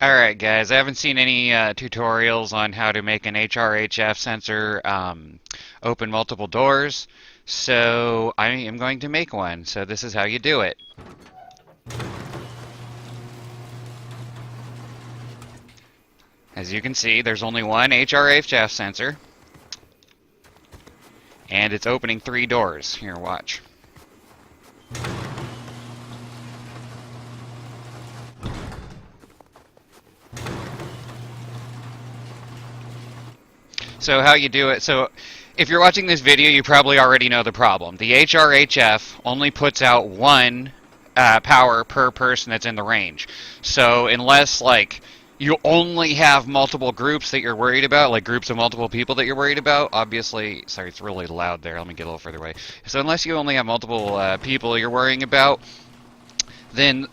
Alright guys, I haven't seen any tutorials on how to make an HRHF sensor open multiple doors, so I am going to make one. So this is how you do it. As you can see, there's only one HRHF sensor, and it's opening 3 doors. Here, watch. So how you do it, so if you're watching this video, you probably already know the problem. The HRHF only puts out one power per person that's in the range. So unless, like, you only have multiple groups that you're worried about, like groups of multiple people that you're worried about, obviously, sorry, it's really loud there, let me get a little further away. So unless you only have multiple people you're worrying about, then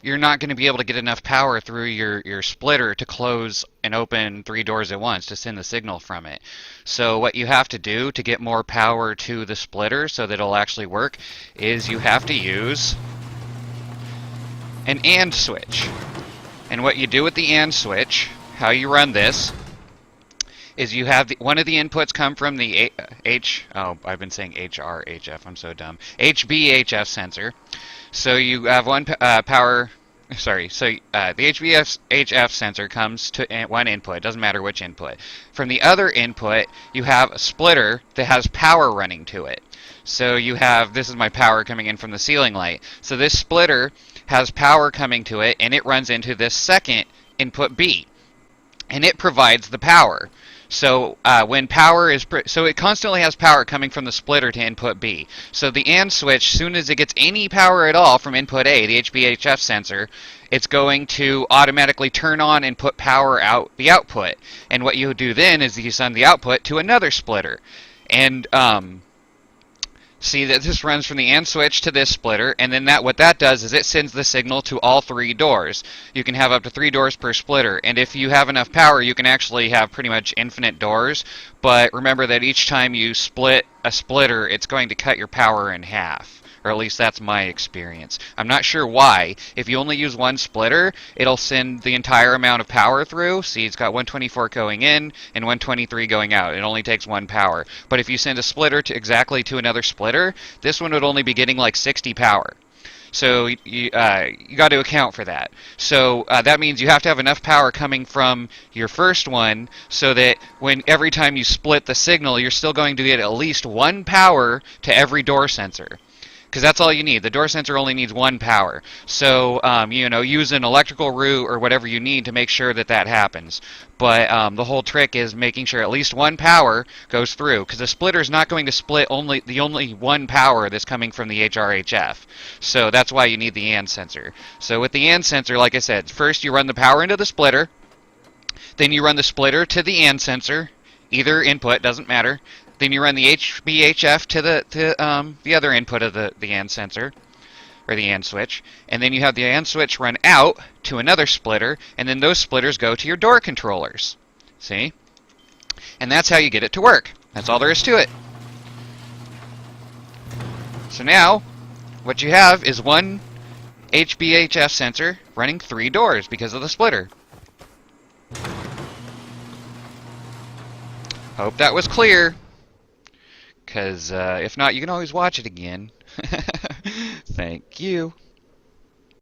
you're not going to be able to get enough power through your splitter to close and open 3 doors at once to send the signal from it. So what you have to do to get more power to the splitter so that it'll actually work is you have to use an AND switch. And what you do with the AND switch, how you run this, is you have one of the inputs come from the I've been saying HRHF, I'm so dumb, HBHF sensor. So you have one the HBHF sensor comes to one input, doesn't matter which input. From the other input, you have a splitter that has power running to it. So you have, this is my power coming in from the ceiling light. So this splitter has power coming to it, and it runs into this second input B, and it provides the power. So when power is, so it constantly has power coming from the splitter to input B. So the AND switch, as soon as it gets any power at all from input A, the HBHF sensor, it's going to automatically turn on and put power out the output. And what you do then is you send the output to another splitter. And see that this runs from the AND switch to this splitter, and then what that does is it sends the signal to all 3 doors. You can have up to 3 doors per splitter, and if you have enough power, you can actually have pretty much infinite doors. But remember that each time you split a splitter, it's going to cut your power in half. Or at least that's my experience. I'm not sure why. If you only use one splitter, it'll send the entire amount of power through. See, it's got 124 going in and 123 going out. It only takes 1 power. But if you send a splitter exactly to another splitter, this one would only be getting like 60 power. So you got to account for that. So that means you have to have enough power coming from your first one so that every time you split the signal, you're still going to get at least 1 power to every door sensor. Because that's all you need. The door sensor only needs 1 power. So, use an electrical route or whatever you need to make sure that happens. But the whole trick is making sure at least 1 power goes through. Because the splitter is not going to split only 1 power that's coming from the HRHF. So that's why you need the AND sensor. So with the AND sensor, like I said, first you run the power into the splitter. Then you run the splitter to the AND sensor. Either input, doesn't matter. Then you run the HBHF to the other input of the AND sensor, or the AND switch, and then you have the AND switch run out to another splitter, and then those splitters go to your door controllers. See? And that's how you get it to work. That's all there is to it. So now, what you have is one HBHF sensor running 3 doors because of the splitter. Hope that was clear. Because if not, you can always watch it again. Thank you.